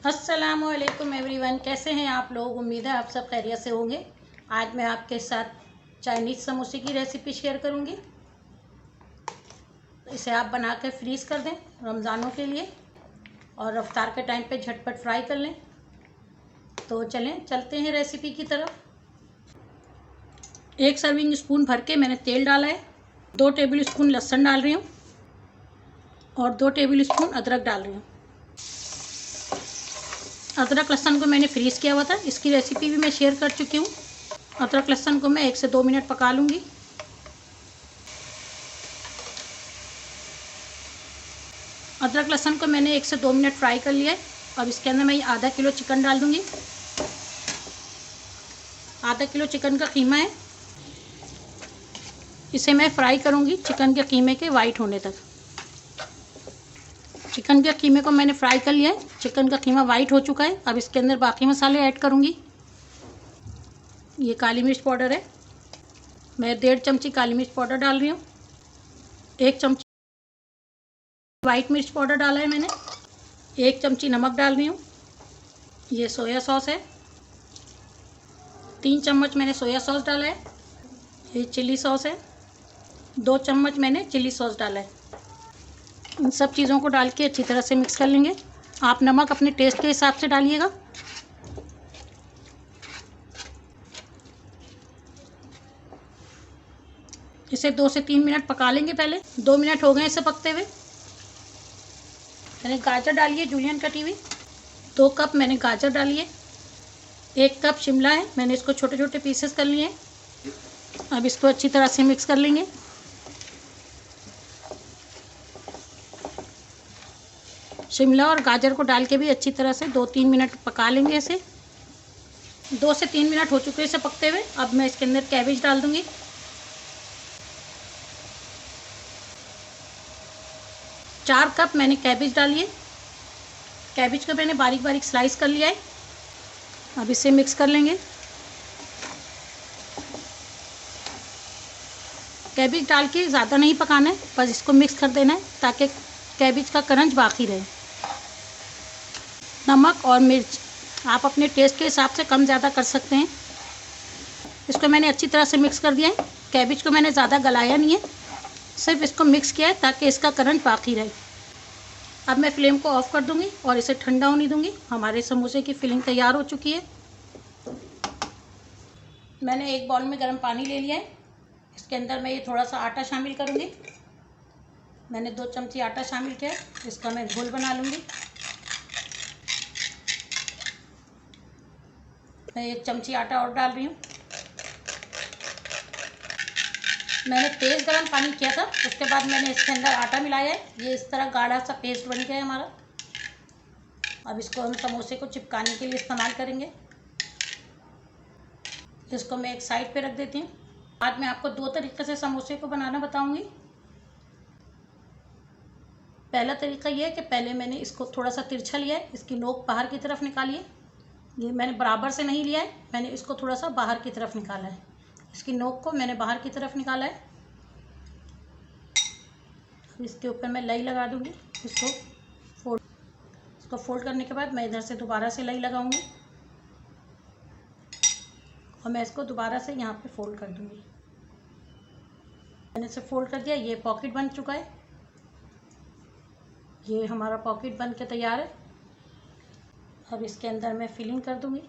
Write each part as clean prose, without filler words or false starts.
अस्सलामुअलैकुम एवरीवन, कैसे हैं आप लोग। उम्मीद है आप सब खैरियत से होंगे। आज मैं आपके साथ चाइनीज़ समोसे की रेसिपी शेयर करूंगी। इसे आप बना के फ्रीज़ कर दें रमज़ानों के लिए और रफ्तार के टाइम पे झटपट फ्राई कर लें। तो चलते हैं रेसिपी की तरफ। 1 सर्विंग स्पून भर के मैंने तेल डाला है। 2 टेबल स्पून लहसुन डाल रही हूँ और 2 टेबल स्पून अदरक डाल रही हूँ। अदरक लहसुन को मैंने फ्रीज़ किया हुआ था, इसकी रेसिपी भी मैं शेयर कर चुकी हूँ। अदरक लहसुन को मैं 1 से 2 मिनट पका लूँगी। अदरक लहसुन को मैंने 1 से 2 मिनट फ्राई कर लिया है। अब इसके अंदर मैं आधा किलो चिकन डाल दूँगी। आधा किलो चिकन का कीमा है, इसे मैं फ्राई करूँगी चिकन के कीमे के वाइट होने तक। चिकन के कीमे को मैंने फ्राई कर लिया है, चिकन का कीमा वाइट हो चुका है। अब इसके अंदर बाकी मसाले ऐड करूँगी। ये काली मिर्च पाउडर है, मैं 1.5 चमची काली मिर्च पाउडर डाल रही हूँ। 1 चमची वाइट मिर्च पाउडर डाला है मैंने। 1 चमची नमक डाल रही हूँ। ये सोया सॉस है, 3 चम्मच मैंने सोया सॉस डाला है। ये चिली सॉस है, 2 चम्मच मैंने चिली सॉस डाला है। इन सब चीज़ों को डाल के अच्छी तरह से मिक्स कर लेंगे। आप नमक अपने टेस्ट के हिसाब से डालिएगा। इसे 2 से 3 मिनट पका लेंगे। पहले 2 मिनट हो गए इसे पकते हुए। मैंने गाजर डाली है जूलियन कटी हुई, 2 कप मैंने गाजर डाली है। 1 कप शिमला है, मैंने इसको छोटे छोटे पीसेस कर लिए हैं। अब इसको अच्छी तरह से मिक्स कर लेंगे। शिमला और गाजर को डाल के भी अच्छी तरह से 2-3 मिनट पका लेंगे इसे। 2 से 3 मिनट हो चुके हैं इसे पकते हुए। अब मैं इसके अंदर कैबेज डाल दूंगी। 4 कप मैंने कैबेज डाली है। कैबेज को मैंने बारीक बारीक स्लाइस कर लिया है। अब इसे मिक्स कर लेंगे। कैबेज डाल के ज़्यादा नहीं पकाना है, बस इसको मिक्स कर देना है ताकि कैबेज का क्रंच बाकी रहे। नमक और मिर्च आप अपने टेस्ट के हिसाब से कम ज़्यादा कर सकते हैं। इसको मैंने अच्छी तरह से मिक्स कर दिया है। कैबेज को मैंने ज़्यादा गलाया नहीं है, सिर्फ इसको मिक्स किया है ताकि इसका क्रंच बाकी रहे। अब मैं फ्लेम को ऑफ़ कर दूंगी और इसे ठंडा होने दूंगी। हमारे समोसे की फिलिंग तैयार हो चुकी है। मैंने एक बाउल में गर्म पानी ले लिया है। इसके अंदर मैं ये थोड़ा सा आटा शामिल करूंगी। मैंने 2 चमची आटा शामिल किया है, इसका मैं घोल बना लूँगी। मैं 1 चमची आटा और डाल रही हूँ। मैंने तेज़ गर्म पानी किया था, उसके बाद मैंने इसके अंदर आटा मिलाया है। ये इस तरह गाढ़ा सा पेस्ट बन गया है हमारा। अब इसको हम समोसे को चिपकाने के लिए इस्तेमाल करेंगे। इसको मैं एक साइड पे रख देती हूँ। आज मैं आपको 2 तरीके से समोसे को बनाना बताऊँगी। पहला तरीका ये है कि पहले मैंने इसको थोड़ा सा तिरछा लिया है, इसकी नोक बाहर की तरफ निकालिए। ये मैंने बराबर से नहीं लिया है, मैंने इसको थोड़ा सा बाहर की तरफ निकाला है। इसकी नोक को मैंने बाहर की तरफ निकाला है। अब इसके ऊपर मैं लई लगा दूँगी। इसको फोल्ड करने के बाद मैं इधर से दोबारा से लई लगाऊंगी और मैं इसको दोबारा से यहाँ पे फोल्ड कर दूँगी। मैंने इसे फोल्ड कर दिया। ये पॉकेट बन चुका है। ये हमारा पॉकेट बन के तैयार है। अब इसके अंदर मैं फिलिंग कर दूँगी।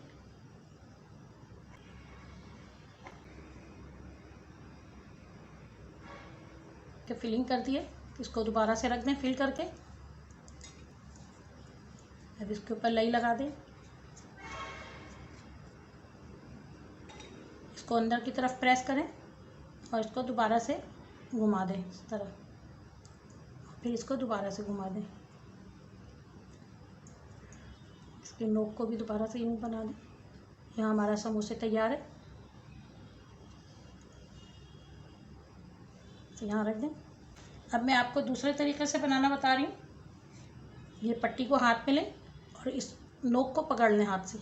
फिलिंग कर दिए, इसको दोबारा से रख दें फिल करके। अब इसके ऊपर लई लगा दें। इसको अंदर की तरफ प्रेस करें और इसको दोबारा से घुमा दें इस तरह। फिर इसको दोबारा से घुमा दें। इसकी नोक को भी दोबारा से यूँ बना दें। यहाँ हमारा समोसे तैयार है। यहाँ रख दें। अब मैं आपको दूसरे तरीके से बनाना बता रही हूँ। ये पट्टी को हाथ में लें और इस नोक को पकड़ लें हाथ से,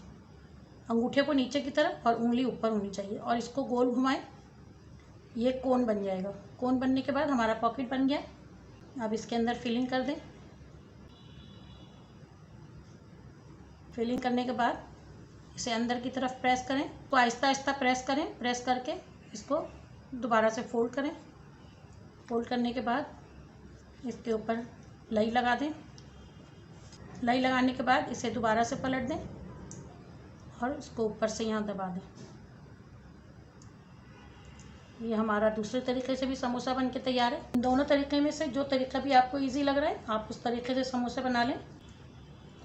अंगूठे को नीचे की तरफ और उंगली ऊपर होनी चाहिए, और इसको गोल घुमाएं। ये कोन बन जाएगा। कोन बनने के बाद हमारा पॉकेट बन गया। अब इसके अंदर फिलिंग कर दें। फिलिंग करने के बाद इसे अंदर की तरफ प्रेस करें, तो आहिस्ता आहिस्ता प्रेस करें। प्रेस करके इसको दोबारा से फोल्ड करें। फोल्ड करने के बाद इसके ऊपर लाई लगा दें। लाई लगाने के बाद इसे दोबारा से पलट दें और इसको ऊपर से यहाँ दबा दें। ये हमारा दूसरे तरीके से भी समोसा बन के तैयार है। इन दोनों तरीके में से जो तरीका भी आपको इजी लग रहा है आप उस तरीके से समोसे बना लें।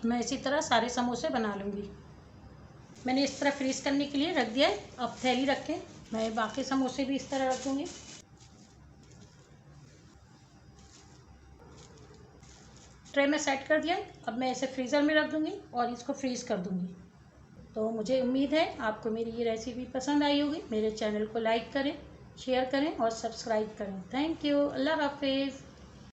मैं इसी तरह सारे समोसे बना लूँगी। मैंने इस तरह फ्रीज करने के लिए रख दिया है। अब थैली रखें, मैं बाकी समोसे भी इस तरह रख दूँगी। ट्रे में सेट कर दिया है। अब मैं इसे फ्रीज़र में रख दूँगी और इसको फ्रीज़ कर दूँगी। तो मुझे उम्मीद है आपको मेरी ये रेसिपी पसंद आई होगी। मेरे चैनल को लाइक करें, शेयर करें और सब्सक्राइब करें। Thank you. अल्लाह हाफिज़।